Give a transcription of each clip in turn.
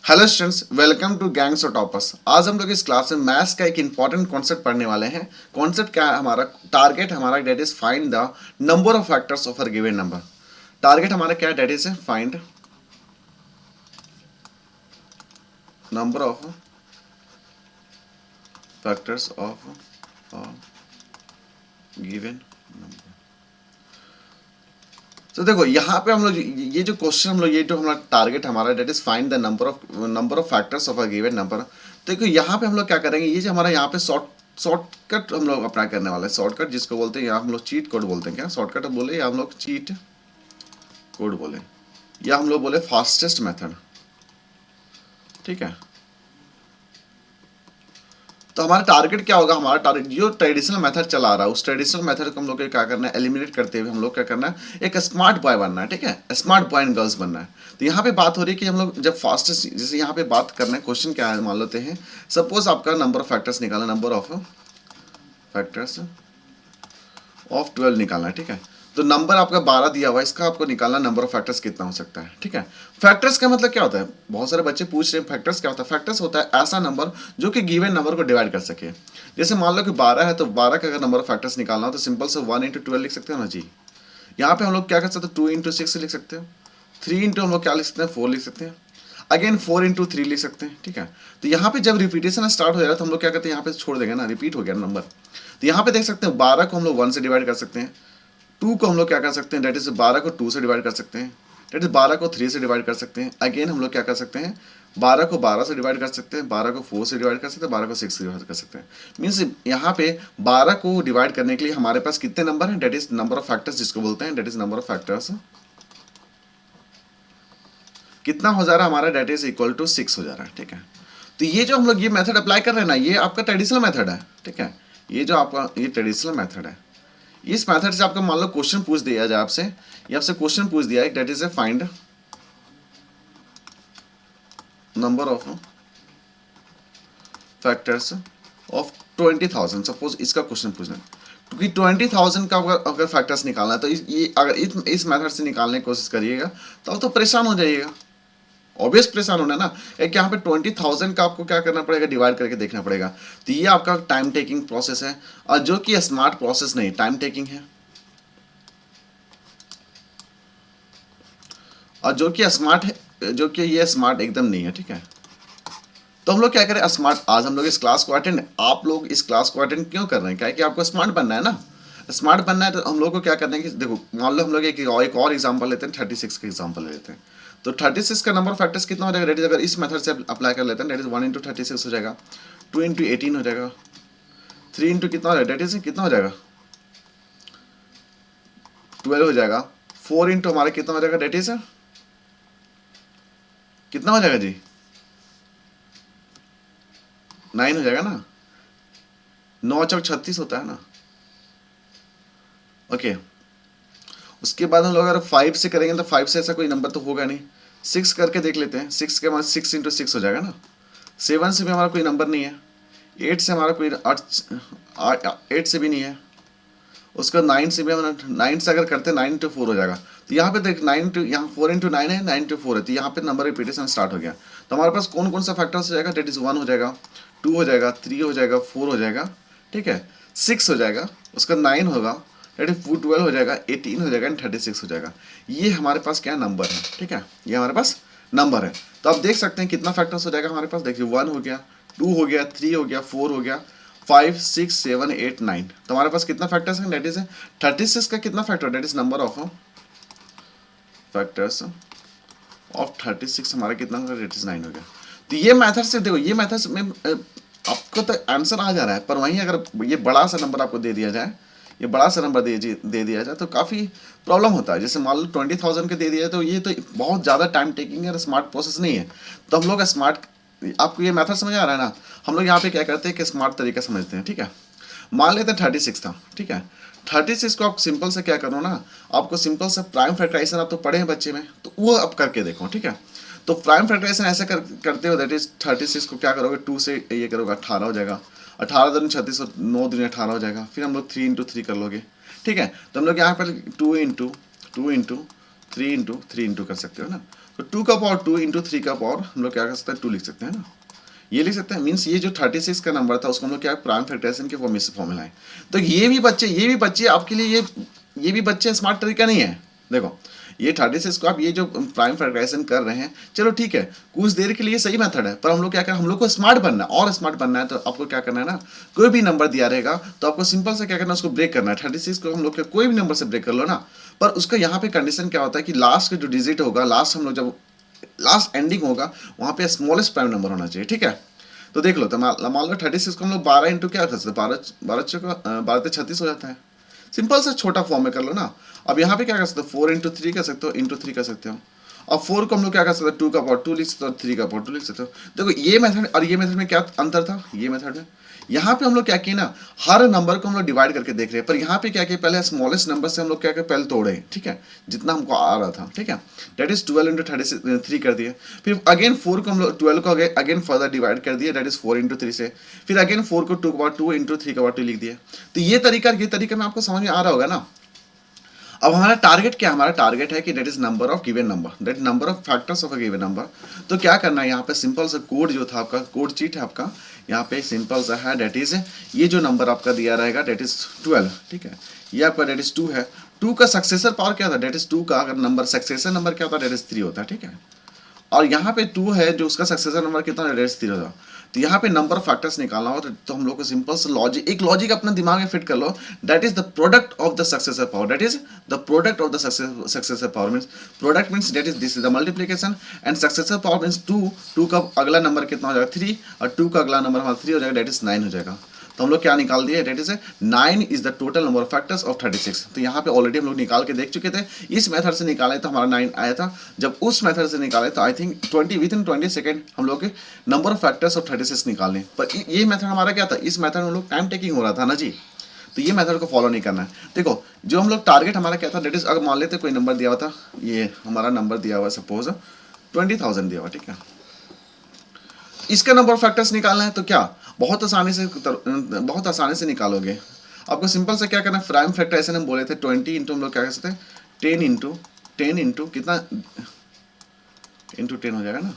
Hello students, welcome to gangs of toppers. आज हम लोग इस क्लास में मैथ्स का एक इंपॉर्टेंट कॉन्सेप्ट पढ़ने वाले हैं। कॉन्सेप्ट क्या है? हमारा टारगेट हमारा that is find the number of factors of a given number. Target हमारा क्या है? That is find number of factors of a given number. तो देखो यहाँ पे हम लोग ये जो क्वेश्चन हम लोग ये जो हमारा टारगेट हमारा that is find the number of factors of a given number. तो देखो यहाँ पे हम लोग क्या करेंगे, ये जो हमारा यहाँ पे शॉर्टकट हम लोग अप्लाई करने वाले हैं। शॉर्टकट जिसको बोलते हैं, यहाँ हम लोग चीट कोड बोलते हैं। क्या शॉर्टकट बोले या हम लोग चीट कोड बोले या हम लोग बोले फास्टेस्ट मेथड। ठीक है, तो हमारा टारगेट क्या होगा? हमारा टारगेट जो ट्रेडिशनल मेथड चला रहा है उस ट्रेडिशनल मेथड को हम लोग को क्या करना है? एलिमिनेट करते हुए हम लोग क्या करना है? एक स्मार्ट बॉय बनना है। ठीक है, स्मार्ट बॉय एंड गर्ल्स बनना है। तो यहाँ पे बात हो रही है कि हम लोग जब फास्टेस्ट, जैसे यहाँ पे बात करना है, क्वेश्चन क्या है मान लेते हैं। सपोज आपका नंबर ऑफ फैक्टर्स निकालना, नंबर ऑफ फैक्टर्स ऑफ 12 निकालना है। ठीक है, तो नंबर आपका 12 दिया हुआ है, इसका आपको निकालना नंबर ऑफ फैक्टर्स कितना हो सकता है। ठीक है, फैक्टर्स का मतलब क्या होता है? बहुत सारे बच्चे पूछ रहे हैं फैक्टर्स क्या होता है। फैक्टर्स होता है ऐसा नंबर जो कि गिवन नंबर को डिवाइड कर सके। जैसे मान लो कि 12 है, तो 12 का अगर नंबर ऑफ फैक्टर्स निकालना हो तो सिंपल से 1 इंटू 12 लिख सकते हो ना जी। यहाँ पे हम लोग क्या कर सकते हैं? 2 इंटू 6 लिख सकते हो। 3 इंटू हम लोग क्या लिख सकते हैं? 4 लिख सकते हैं। अगेन 4 इंटू 3 लिख सकते हैं। ठीक है, तो यहाँ पे जब रिपीटेशन स्टार्ट हो जाए तो हम लोग क्या करते हैं? यहाँ पे छोड़ देंगे ना, रिपीट हो गया नंबर। तो यहाँ पे देख सकते हैं 12 को हम लोग 1 से डिवाइड कर सकते हैं। 2 को हम लोग क्या कर सकते हैं? डेट इज 12 को 2 से डिवाइड कर सकते हैं। डेट इज 12 को 3 से डिवाइड कर सकते हैं। अगेन हम लोग क्या कर सकते हैं? 12 को 12 से डिवाइड कर सकते हैं। 12 को 4 से डिवाइड कर सकते हैं। 12 को 6 से डिवाइड कर सकते हैं। मीन्स यहाँ पे 12 को डिवाइड करने के लिए हमारे पास कितने नंबर हैं? That is number of factors जिसको बोलते हैं। That is number of factors कितना हो जा रहा है हमारा? डेट इज इक्वल टू 6 हो जा रहा है। ठीक है, तो ये जो हम लोग ये मेथड अप्लाई कर रहे हैं ना, ये आपका ट्रेडिशनल मेथड है। ठीक है, ये जो आपका ये ट्रेडिशनल मेथड है। इस मेथड से आपका मान लो क्वेश्चन पूछ दिया जाए आपसे, ये आपसे क्वेश्चन पूछ दिया है, that is a find number of factors of 20,000। Suppose इसका क्वेश्चन पूछना है क्योंकि 20,000 का अगर फैक्टर्स निकालना है तो ये अगर इस मेथड से निकालने की कोशिश करिएगा तो परेशान हो जाइएगा। ऑब्वियस परेशान होना है ना। एक यहाँ पे 20,000 का आपको क्या करना पड़ेगा? डिवाइड करके देखना पड़ेगा। तो ये आपका टाइम टेकिंग प्रोसेस है, और जो कि स्मार्ट प्रोसेस नहीं, टाइम टेकिंग है। और जो कि स्मार्ट है, जो कि ये स्मार्ट एकदम नहीं है। ठीक है, तो हम लोग क्या करें? स्मार्ट आज हम लोग इस क्लास को अटेंड, आप लोग इस क्लास को अटेंड क्यों कर रहे हैं? क्या है कि आपको स्मार्ट बनना है ना। स्मार्ट बनना है तो हम लोग को क्या करना है कि देखो, मान लो हम लोग एक और एग्जांपल लेते हैं, 36 का एग्जांपल ले लेते हैं। तो 36 का नंबर फैक्टर्स कितना हो जाएगा? डेट इज अगर इस मेथड से अप्लाई कर लेते हैं, डेट इज 1 इंटू 36 हो जाएगा। 2 इंटू 18 हो जाएगा। 3 इंटू कितना हो जाएगा? डेट इज कितना हो जाएगा? 12 हो जाएगा। 4 इंटू हमारा कितना हो जाएगा? डेट इज कितना हो जाएगा जी? 9 हो जाएगा ना। 9 चौक 36 होता है ना। ओके, उसके बाद हम लोग अगर 5 से करेंगे तो 5 से ऐसा कोई नंबर तो होगा नहीं। 6 करके देख लेते हैं। 6 के बाद 6 इंटू 6 हो जाएगा ना। 7 से भी हमारा कोई नंबर नहीं है। 8 से हमारा कोई 8 से भी नहीं है। उसका 9 से भी हम 9 से अगर करते हैं 9 इंटू 4 हो जाएगा। तो यहाँ पे देख 9 इंटू यहाँ 4 इंटू 9 है, 9 इंटू 4 है, तो यहाँ पे नंबर रिपीटेशन स्टार्ट हो गया। तो हमारे पास कौन कौन सा फैक्टर्स हो जाएगा? डेट इज 1 हो जाएगा, 2 हो जाएगा, 3 हो जाएगा, 4 हो जाएगा। ठीक है, 6 हो जाएगा, उसका 9 होगा, डेट इज 12 हो जाएगा, 18 हो जाएगा एंड 36 हो जाएगा। ये हमारे पास क्या नंबर है? ठीक है, ये हमारे पास नंबर है। तो आप देख सकते हैं कितना फैक्टर्स हो जाएगा हमारे पास। देखिए 1 हो गया, 2 हो गया, 3 हो गया, 4 हो गया, 5 6 7 8 9। तो हमारे पास कितना फैक्टर्स है? डेट इज 36 का कितना factor? That is number of factors of 36 हमारा कितना होगा? डेट इज 9 हो गया। तो ये मेथड से देखो, ये मेथड में आपको तो आंसर आ जा रहा है, पर वहीं अगर ये बड़ा सा नंबर आपको दे दिया जाए, ये बड़ा सा नंबर दे दिया जाए तो काफ़ी प्रॉब्लम होता है। जैसे मान लो 20,000 के दे दिया जाए तो ये तो बहुत ज़्यादा टाइम टेकिंग है, स्मार्ट प्रोसेस नहीं है। तो हम लोग स्मार्ट, आपको ये मेथड समझ आ रहा है ना। हम लोग यहाँ पे क्या करते हैं कि स्मार्ट तरीका समझते हैं। ठीक है, मान लेते हैं 36 था। ठीक है, 36 को आप सिंपल से क्या करो ना, आपको सिंपल से प्राइम फैक्टराइजेशन आप तो पढ़े हैं बच्चे में, तो वो आप करके देखो। ठीक है, तो प्राइम फैक्टराइजेशन ऐसे करते हो, दैट इज 36 को क्या करोगे? 2 से ये करोगे 18 हो जाएगा। 18 दूनी 36 और 9 दूनी 18 हो जाएगा। फिर हम लोग 3 इंटू 3 कर लोगे। ठीक है, तो हम लोग यहाँ पर 2 इंटू 3 इंटू 3 इंटू कर सकते हो ना। तो 2 का पावर 2 इंटू 3 का पावर हम लोग क्या कर सकते हैं 2 लिख सकते हैं ना, ये लिख सकते हैं। मीन्स ये जो 36 का नंबर था उसको हम लोग क्या प्राइम फैक्टराइजेशन के फॉर्म में से फॉर्मूला है। तो ये भी बच्चे आपके लिए ये भी बच्चे स्मार्ट तरीका नहीं है। देखो ये 36 को आप ये जो प्राइम फैक्टराइजेशन कर रहे हैं, चलो ठीक है कुछ देर के लिए सही मेथड है, पर हम लोग क्या करें, हम लोग को स्मार्ट बनना है और स्मार्ट बनना है तो आपको क्या करना है ना, कोई भी नंबर दिया रहेगा तो आपको सिंपल से क्या करना है, उसको ब्रेक करना है। 36 को हम लोग कोई भी नंबर से ब्रेक कर लो ना, पर उसका यहाँ पे कंडीशन क्या होता है कि लास्ट का जो डिजिट होगा, लास्ट हम लोग जब लास्ट एंडिंग होगा वहाँ पे स्मॉलेस्ट प्राइम नंबर होना चाहिए, ठीक है। तो देख लो, तो मान लो 36 को हम लोग 12 इंटू क्या कर सकते हैं, 12 36 हो जाता है। सिंपल से छोटा फॉर्म में कर लो ना। अब यहाँ पे क्या कर सकते हो, 4 इंटू 3 कर सकते हो, इंटू 3 कर सकते हो। अब 4 को हम लोग क्या कर सकते हैं, 2 का पावर 2 लिख सकते हो, 3 का पावर 2 लिख सकते हो। देखो ये मेथड और ये मेथड में क्या अंतर था, ये मेथड में यहाँ पे हम लोग क्या किए ना, हर नंबर को हम लोग डिवाइड करके देख रहे हैं, पर यहाँ पे क्या किया, पहले स्मॉलेस्ट नंबर से हम लोग क्या किया, पहले तोड़े, ठीक है, जितना हमको आ रहा था, ठीक है। डेट इज 12 इंटू 3 कर दिए। फिर अगेन 4 को हम लोग 12 को अगेन फर्दर डिवाइड कर दिए, डेट इज 4 इंटू 3 से। फिर अगेन 4 को 2 का पावर 2 इंटू 3 का पावर 2 लिख दिए। तो ये तरीका में आपको समझ में आ रहा होगा ना। अब हमारा टारगेट क्या है, हमारा टारगेट है कि that is number of given number, that number of factors of a given number. तो क्या करना है, यहाँ पे सिंपल सा कोड जो था आपका, कोड चीट है आपका, यहाँ पे सिंपल सा है, डेट इज ये जो नंबर आपका दिया रहेगा डेट इज 12, ठीक है। ये आपका डेट इज 2 है। 2 का सक्सेसर पावर क्या था, डेट इज 2 का अगर नंबर सक्सेसर नंबर क्या होता है, डेट इज 3 होता है, ठीक है। और यहाँ पे 2 है जो उसका सक्सेसर नंबर कितना है, डेट इज 3 होगा। तो यहाँ पे नंबर ऑफ फैक्टर्स निकालना हो तो हम लोग को सिंपल से लॉजिक अपने दिमाग में फिट कर लो, that is the product of the successor power, that is the product of the successor power. Means product means that is this is the multiplication, and successor power means 2 का अगला number कितना हो जाएगा 3, और 2 का अगला नंबर हमारा 3 हो जाएगा, दैट इज 9 हो जाएगा। तो हम लोग क्या निकाल दिए, that is 9 is the total number of factors of 36। तो यहाँ पे ऑलरेडी हम लोग निकाल के देख चुके थे, इस मेथड से निकाले तो हमारा 9 आया था। जब उस मेथड से निकाले तो आई थिंक 20 सेकेंड हम लोग के नंबर ऑफ फैक्टर्स ऑफ 36 निकालने। पर ये मेथड हमारा क्या था, इस मेथड में हम लोग टाइम टेकिंग हो रहा था ना जी, तो ये मेथड को फॉलो नहीं करना है। देखो जो हम लोग टारगेट हमारा क्या था, डेट इज अगर मान लेते कोई नंबर दिया हुआ था, ये हमारा नंबर दिया हुआ सपोज 20,000 दिया हुआ, ठीक है। इसका नंबर ऑफ फैक्टर्स निकालना है तो क्या बहुत आसानी से निकालोगे। आपको सिंपल से क्या करना है, प्राइम फैक्टराइजेशन हम बोले थे 20 इंटू हम लोग क्या कर सकते हैं 10 इंटू कितना इंटू 10 हो जाएगा ना,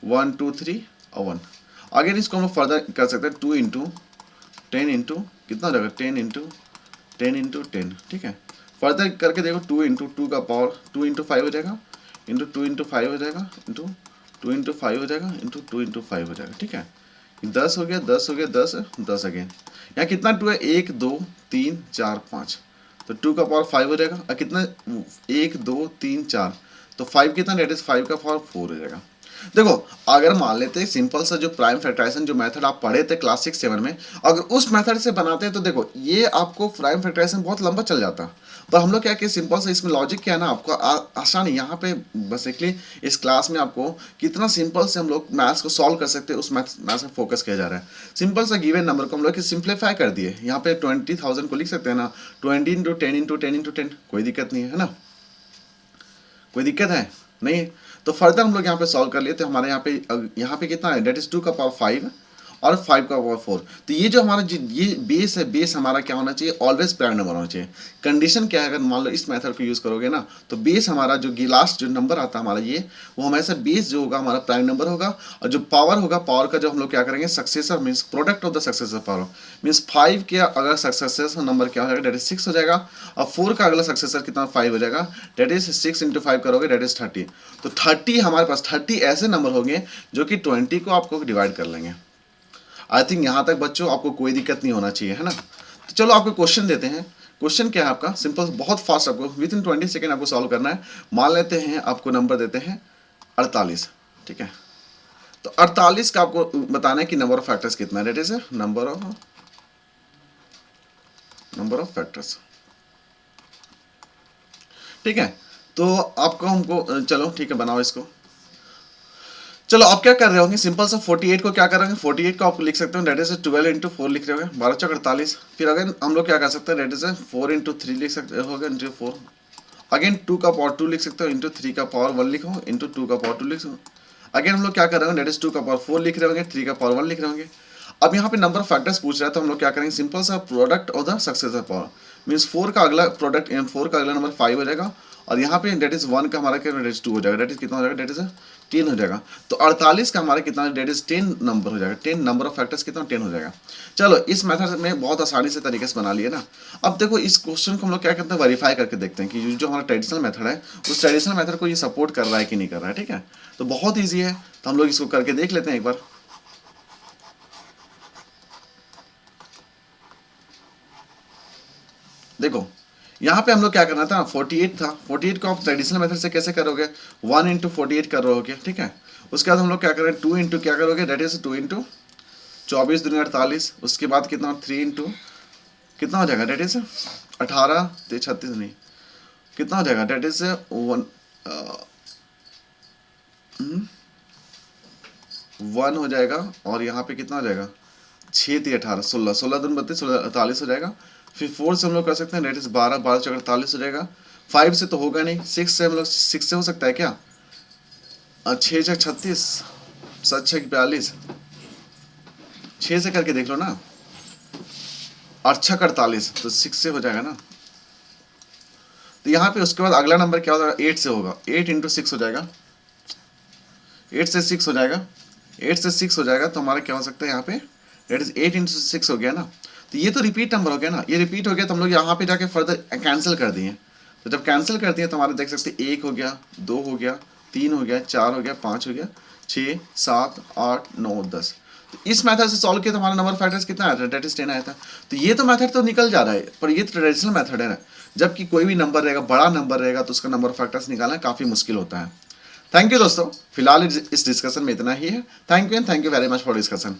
1 2 3 और 1। अगेन इसको हम लोग फर्दर कर सकते हैं 2 इंटू 10 इंटू कितना हो जाएगा 10 इंटू 10, ठीक है। फर्दर करके देखो 2 इंटू 2 का पावर 2 इंटू 5 हो जाएगा, इंटू 2 इंटू 5 हो जाएगा, इंटू 2 इंटू 5 हो जाएगा, इंटू 2 इंटू 5 हो जाएगा, ठीक है। 10 हो गया 10 हो गया 10 अगेन। यहाँ कितना 2 है, 1 2 3 4 5, तो 2 का पावर 5 हो जाएगा। और कितना 1 2 3 4, तो 5 कितना, डेट इज 5 का पावर 4 हो जाएगा। देखो अगर मान लेते सिंपल सा जो प्राइम फैक्टराइजेशन जो मेथड आप पढ़े थे क्लास 6-7 में, अगर उस मेथड से बनाते हैं तो देखो ये आपको प्राइम फैक्टराइजेशन बहुत लंबा चल जाता। पर हम लोग क्या कि सिंपल सा इसमें लॉजिक क्या है ना, आपको आसान है यहाँ पे बेसिकली इस क्लास में आपको कितना सिंपल से हम लोग मैथ्स को सॉल्व कर सकते हैं उस मैथ्स में फोकस किया जा रहा है। सिंपल सा गिवन नंबर को हम लोग सिंप्लीफाई कर दिए, यहाँ पे 20,000 को लिख सकते हैं ना 20 इंटू 10 इंटू 10 इंटू 10, कोई दिक्कत नहीं है ना, कोई दिक्कत है नहीं। तो फर्दर हम लोग यहाँ पे सॉल्व कर लिए तो हमारे यहाँ पे कितना है, डेट इज 2 का पावर 5 और 5 का पावर 4। तो ये जो हमारा ये बेस है, बेस हमारा क्या होना चाहिए, ऑलवेज प्राइम नंबर होना चाहिए। कंडीशन क्या है, अगर मान लो इस मेथड को यूज़ करोगे ना तो बेस हमारा जो लास्ट जो नंबर आता है हमारा ये, वो हमेशा बेस जो होगा हमारा प्राइम नंबर होगा। और जो पावर होगा, पावर का जो हम लोग क्या करेंगे successor means product of the successor power. Means 5 के अगर सक्सेसर नंबर क्या हो जाएगा, डेट इज 6 हो जाएगा। और 4 का अगला सक्सेसर कितना 5 हो जाएगा, डेट इज 6 इंटू 5 करोगे, डेट इज 30। तो 30 हमारे पास 30 ऐसे नंबर होंगे जो कि 20 को आपको डिवाइड कर लेंगे। आई थिंक यहाँ तक बच्चों आपको कोई दिक्कत नहीं होना चाहिए, है ना। तो चलो आपको क्वेश्चन देते हैं। क्वेश्चन क्या है आपका, सिंपल बहुत फास्ट, आपको विद इन 20 सेकेंड आपको सॉल्व करना है। मान लेते हैं आपको नंबर देते हैं 48, ठीक है। तो 48 का आपको बताना है कि नंबर ऑफ फैक्टर्स कितना है, that is number of factors, ठीक है। तो आपको हमको चलो ठीक है बनाओ इसको। चलो आप क्या कर रहे होंगे, सिंपल सा 48 को क्या करेंगे, 48 को आप लिख सकते हो डेट इज 12 इंटू 4 लिख रहे होंगे, 12 चौक 48। फिर अगेन हम लोग क्या कर सकते हैं, डेट इज 4 इंटू 3 लिख सकते हो इंटू 4। अगेन 2 का पावर 2 लिख सकते हो, इंटू 3 का पावर 1 लिखो, इंटू 2 का पावर 2 लिखो। अगेन हम लोग क्या कर रहे होंगे, डेट इज 2 का पावर 4 लिख रहे होंगे, 3 का पावर 1 लिख रहे होंगे। अब यहाँ पे नंबर ऑफ फैक्टर्स पूछ रहा है तो हम लोग क्या करेंगे, सिंपल सा product of the successor power. Means 4 का अगला प्रोडक्ट 4 का अगला नंबर 5 हो जाएगा, और यहाँ पे डेट इज 1 का हमारा क्या डेट इज 2 हो जाएगा, डेट इज कितना हो जाएगा, डेट इज 10 हो जाएगा। तो 48 का हमारा कितना डेट इज 10 नंबर हो जाएगा, 10 नंबर ऑफ फैक्टर्स कितना 10 हो जाएगा। चलो इस मेथड में बहुत आसानी से तरीके से बना लिए ना। अब देखो इस क्वेश्चन को हम लोग क्या करते हैं, वेरीफाई करके देखते हैं कि जो हमारा ट्रेडिशनल मेथड है उस ट्रेडिशनल मेथड को ये सपोर्ट कर रहा है कि नहीं कर रहा है, ठीक है। तो बहुत ईजी है, तो हम लोग इसको करके देख लेते हैं एक बार। देखो यहाँ पे हम लोग क्या करना था, 48 था, 48 को आप ट्रेडिशनल मेथड से कैसे करोगे, 1 इंटू 48 करोगे, ठीक है। उसके बाद हम लोग क्या करें, 2 इंटू क्या करोगे, डेट इज 2 इंटू 24 दूनी 48, उसके बाद कितना 3 इंटू कितना हो जाएगा, डेट इज 18 36 नहीं कितना हो जाएगा, डेट इज 1 हो जाएगा। और यहाँ पे कितना हो जाएगा, 6 3 18 16 16 दूनी 32 16 48 हो जाएगा। फिर 4 से हम लोग कर सकते हैं, डेट इज 12 12 चौक 48 हो जाएगा। 5 से तो होगा नहीं, 6 से हम लोग 6 से हो सकता है क्या, 6 छः 36 7 6 42, 6 से करके देख लो ना, 8 6 48 तो 6 से हो जाएगा ना। तो यहाँ पे उसके बाद अगला नंबर क्या होगा, 8 से होगा, 8 इंटू 6 हो जाएगा, 8 से 6 हो जाएगा, 8 से 6 हो जाएगा। तो हमारा क्या हो सकता है यहाँ पे, डेट इज 8 इंटू 6 हो गया ना। तो ये तो रिपीट नंबर हो गया ना, ये रिपीट हो गया तो हम लोग यहाँ पे जाके फर्दर कैंसिल कर दिए। तो जब कैंसिल कर दिए तो हमारे देख सकते हैं 1 हो गया, 2 हो गया, 3 हो गया, 4 हो गया, 5 हो गया, 6 7 8 9 10। तो इस मेथड से सॉल्व किया तो हमारा नंबर फैक्टर्स कितना आया था, डेट इज 10 आया था। तो ये तो मेथड तो निकल जा रहा है, पर ये ट्रेडिशनल मेथड है ना। जबकि कोई भी नंबर रहेगा, बड़ा नंबर रहेगा तो उसका नंबर फैक्टर्स निकालना काफ़ी मुश्किल होता है। थैंक यू दोस्तों, फिलहाल इस डिस्कशन में इतना ही है। Thank you and thank you very much for discussion.